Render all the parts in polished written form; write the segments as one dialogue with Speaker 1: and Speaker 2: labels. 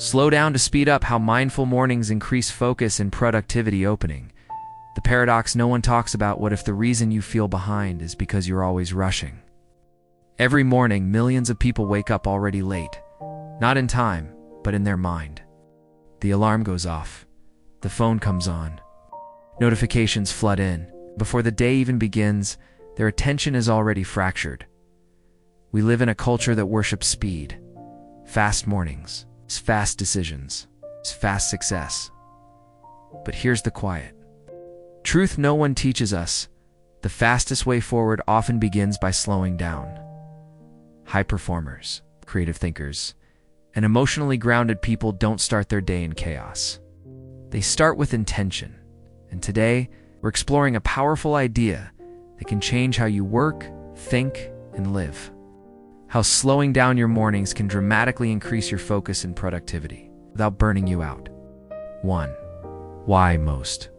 Speaker 1: Slow down to speed up. How mindful mornings increase focus and productivity. Opening. The paradox no one talks about. What if the reason you feel behind is because you're always rushing? Every morning, millions of people wake up already late. Not in time, but in their mind. The alarm goes off. The phone comes on. Notifications flood in. Before the day even begins, their attention is already fractured. We live in a culture that worships speed. Fast mornings, fast decisions, fast success. But here's the quiet truth no one teaches us. The fastest way forward often begins by slowing down. High performers, creative thinkers, and emotionally grounded people don't start their day in chaos. They start with intention. And today, we're exploring a powerful idea that can change how you work, think, and live. How slowing down your mornings can dramatically increase your focus and productivity without burning you out. 1. Why most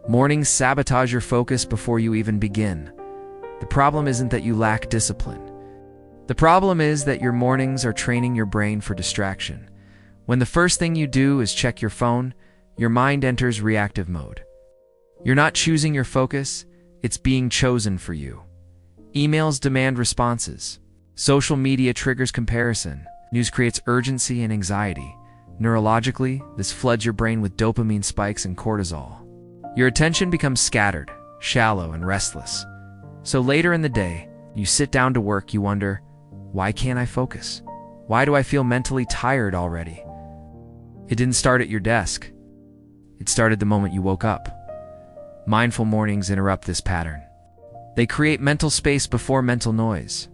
Speaker 1: mornings sabotage your focus before you even begin. The problem isn't that you lack discipline. The problem is that your mornings are training your brain for distraction. When the first thing you do is check your phone, your mind enters reactive mode. You're not choosing your focus, it's being chosen for you. Emails demand responses. Social media triggers comparison. News creates urgency and anxiety. Neurologically, this floods your brain with dopamine spikes and cortisol. Your attention becomes scattered, shallow, and restless. So later in the day, you sit down to work, you wonder, why can't I focus? Why do I feel mentally tired already? It didn't start at your desk. It started the moment you woke up. Mindful mornings interrupt this pattern. They create mental space before mental noise.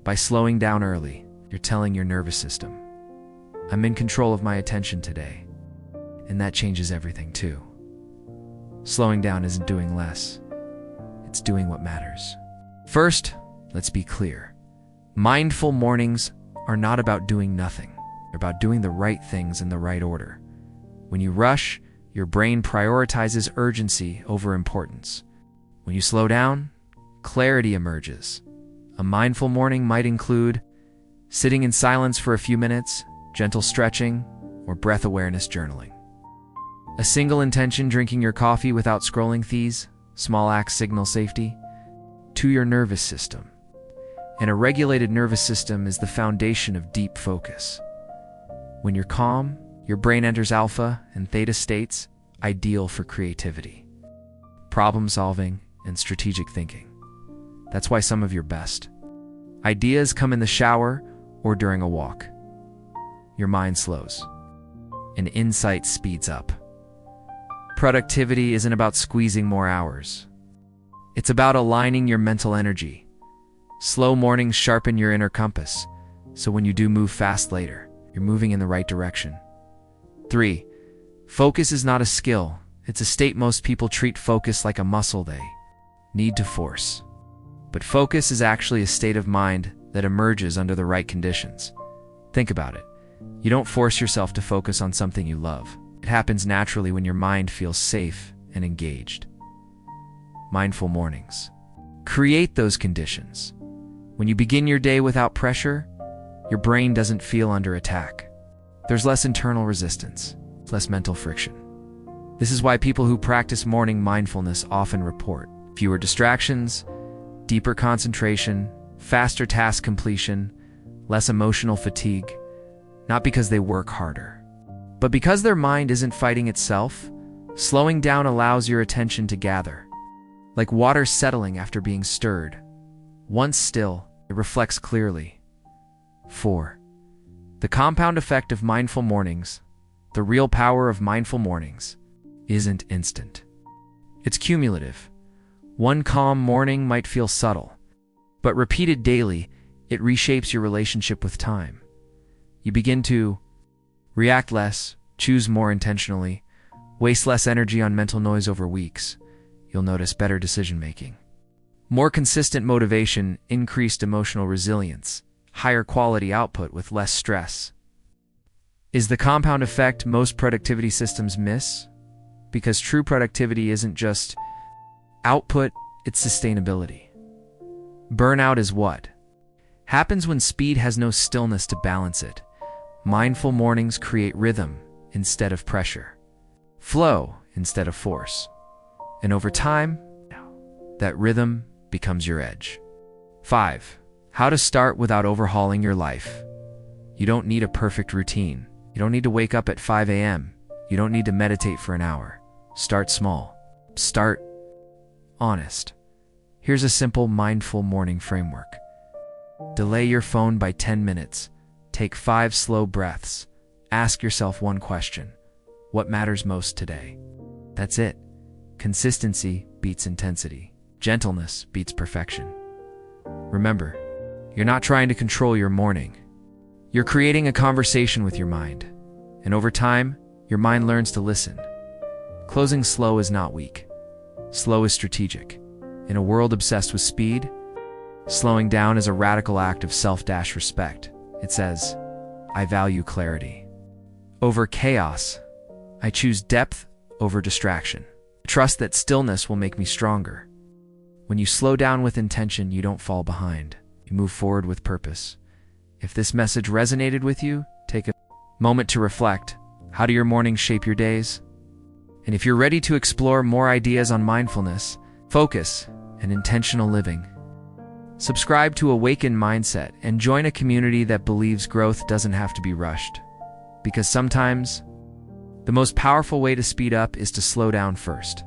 Speaker 1: By slowing down early, you're telling your nervous system, I'm in control of my attention today. And that changes everything too. Slowing down isn't doing less. It's doing what matters. First, let's be clear. Mindful mornings are not about doing nothing. They're about doing the right things in the right order. When you rush, your brain prioritizes urgency over importance. When you slow down, clarity emerges. A mindful morning might include sitting in silence for a few minutes, gentle stretching, or breath awareness journaling. A single intention, drinking your coffee without scrolling. These small acts signal safety to your nervous system. And a regulated nervous system is the foundation of deep focus. When you're calm, your brain enters alpha and theta states, ideal for creativity, problem solving, and strategic thinking. That's why some of your best ideas come in the shower or during a walk. Your mind slows, and insight speeds up. Productivity isn't about squeezing more hours. It's about aligning your mental energy. Slow mornings sharpen your inner compass, so when you do move fast later, you're moving in the right direction. 3. Focus is not a skill. It's a state. Most people treat focus like a muscle they need to force. But focus is actually a state of mind that emerges under the right conditions. Think about it. You don't force yourself to focus on something you love. It happens naturally when your mind feels safe and engaged. Mindful mornings create those conditions. When you begin your day without pressure, your brain doesn't feel under attack. There's less internal resistance, less mental friction. This is why people who practice morning mindfulness often report fewer distractions, deeper concentration, faster task completion, less emotional fatigue, not because they work harder, but because their mind isn't fighting itself. Slowing down allows your attention to gather, like water settling after being stirred. Once still, it reflects clearly. 4. The compound effect of mindful mornings. The real power of mindful mornings isn't instant. It's cumulative. One calm morning might feel subtle, but repeated daily, it reshapes your relationship with time. You begin to react less, choose more intentionally, waste less energy on mental noise. Over weeks. You'll notice better decision-making, more consistent motivation, increased emotional resilience, higher quality output with less stress. Is the compound effect most productivity systems miss? Because true productivity isn't just output, it's sustainability. Burnout is what happens when speed has no stillness to balance it. Mindful mornings create rhythm instead of pressure, flow instead of force. And over time, that rhythm becomes your edge. 5. How to start without overhauling your life. You don't need a perfect routine. You don't need to wake up at 5 a.m. You don't need to meditate for an hour. Start small. Start honest. Here's a simple mindful morning framework. Delay your phone by 10 minutes. Take 5 slow breaths. Ask yourself one question. What matters most today? That's it. Consistency beats intensity. Gentleness beats perfection. Remember, you're not trying to control your morning. You're creating a conversation with your mind. And over time, your mind learns to listen. Closing slow is not weak. Slow is strategic. In a world obsessed with speed, slowing down is a radical act of self-respect. It says, I value clarity over chaos. I choose depth over distraction. Trust that stillness will make me stronger. When you slow down with intention, you don't fall behind. You move forward with purpose. If this message resonated with you, take a moment to reflect. How do your mornings shape your days? And if you're ready to explore more ideas on mindfulness, focus, and intentional living, subscribe to Awaken Mindset and join a community that believes growth doesn't have to be rushed. Because sometimes, the most powerful way to speed up is to slow down first.